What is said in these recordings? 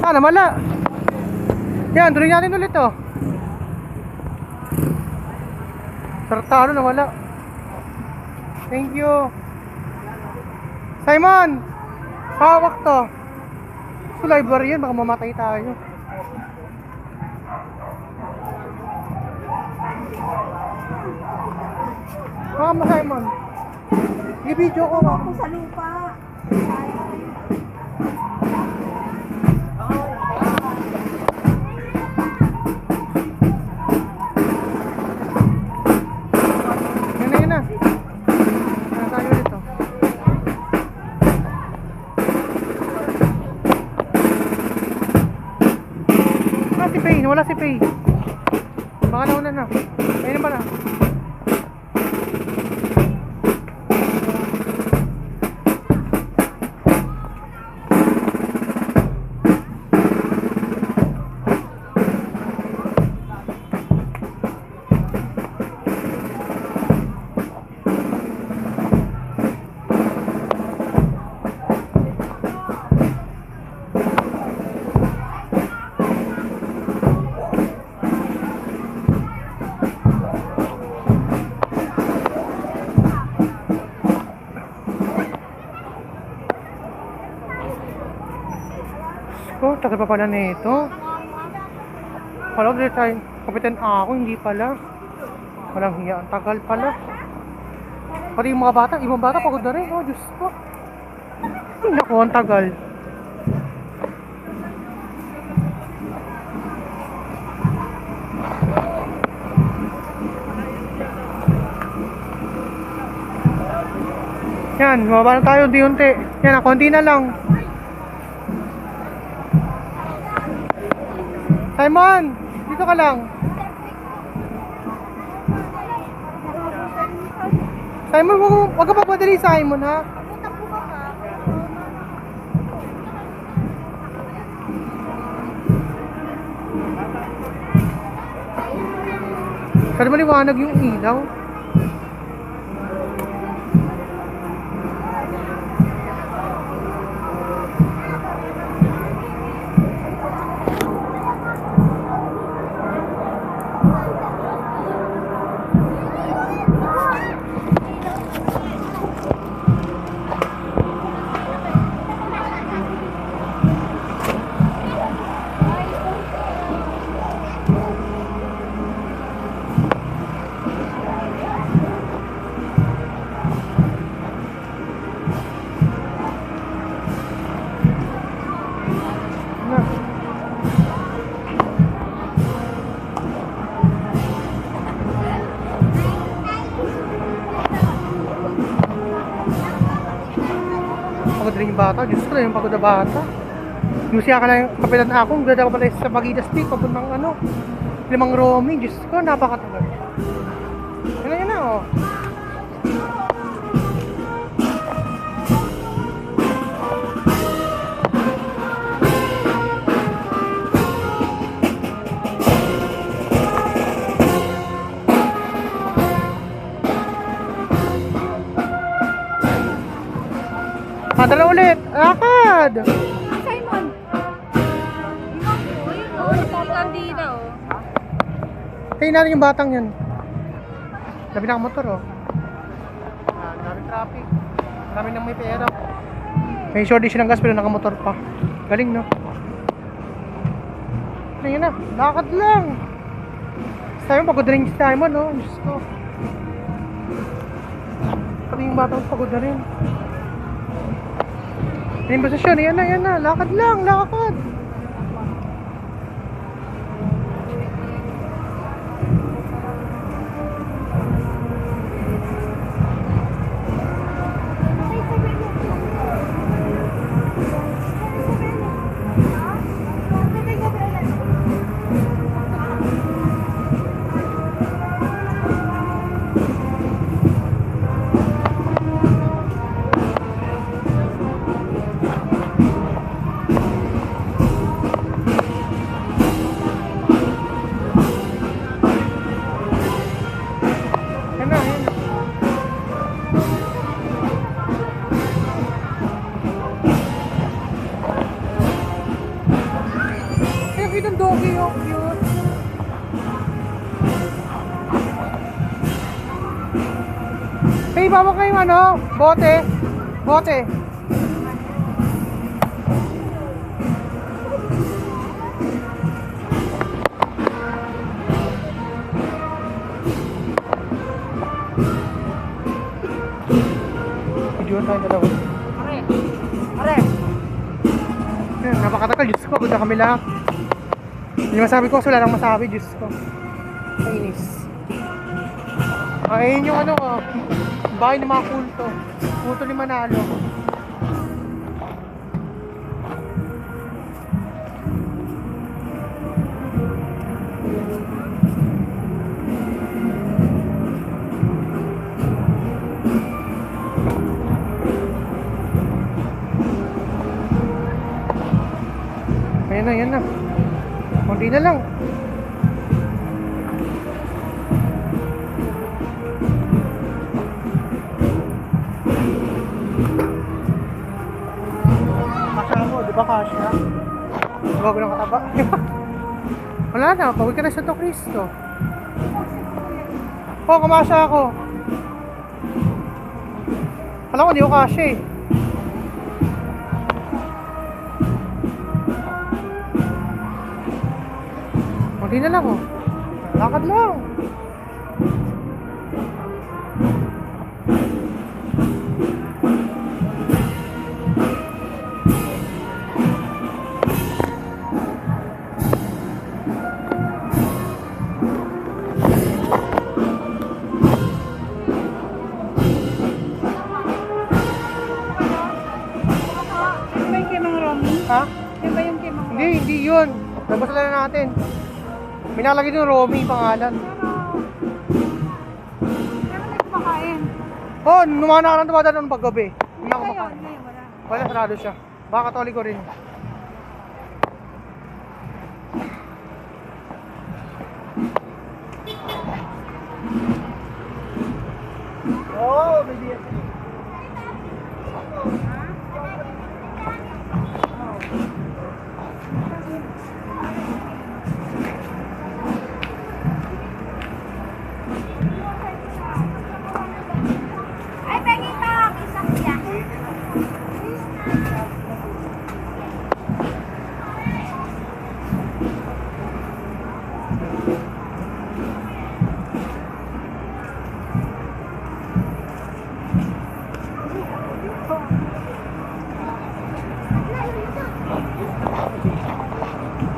Ah, namala. Yan, tuloy natin ulit oh. Sartalo nawala. Thank you. Simon! Hawak to. So library yan, baka mamatay tayo. Mama Simon. I-video ko ako Sa lupa. Yun na. Ano tayo dito? Si Pay, wala si Pay. Baka nauna na. Ayun na pala. Oh, tagal pa pala nito. Kala ko tayo, kapitan ako, hindi pala. Walang hiya, ang tagal pala. Pati yung mga bata, ibang bata pagod na rin. Oh, Diyos ko. Ay, naku, ang tagal. Yan, mababa na tayo unti-unti. Yan, konti na lang. Simon, dito ka lang. Simon, wag ka pagmadali, Simon, ha? Kada maliwanag yung ilaw. Pagod rin yung bata, Diyos ko na yung pagod na bata. Yung siya ka na yung kapitan ako, ganda ko pala sa Bagida Street, papuntang ano, Limang Romy, Diyos ko, napakatagal. Yan na, oh. Padala ulit, lakad! Simon! Kandila, oh. Tingnan natin yung batang yan. Labi na motor, oh. Daming traffic. Marami nang may pera. May shortage ng gas pero nakamotor pa. Galing, no? Ayun na, lakad lang. Simon, pagod rin si Simon, no? Diyos ko. Pati yung batang pagod na rin. Yung posisyon, yan na, lakad lang, lakad. cute ang doggy, oh. Cute. Hey, bawa kayo ano? Bote. Bote. Video tayo dalawa. Pare. Pare. Yan, napakatagal. Diyos ko, pagod na kami lahat. Hindi masabi ko, wala lang masabi. Diyos ko. Kainis. Ayun yung ano, bahay ng mga kulto. Kulto ni Manalo. Ayan na, ayan na. Kunti na lang. Kasya mo, di ba kasya? Bago ng kataba. Wala na, pagod ka na sa Cristo. Oo, kumasya ako. Alam ko, di ko kasya eh. Kunti na lang oh. Lakad lang. Yan ba yung kay Mang Romy? Ha? Yan ba yung kay Mang Romy? Hindi yun. Nabasa na natin. May nakalagay doon Romy pangalan. Pero may kumakain. Oh, numana ka lang tumada ng paggabi. Hindi ako Ngayon, makain. ngayon, wala. Wala, sarado siya. Baka katolik ko rin. Oh, baby. Ay, pengi pa. Isa siya.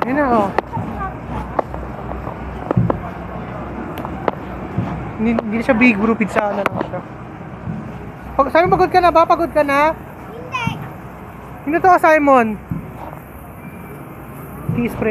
Yan na oh. Hindi na siya big group pizza na lang siya. Simon, pagod ka na ba? Pagod ka na? Hindi. Sino to, Simon? Tea spray.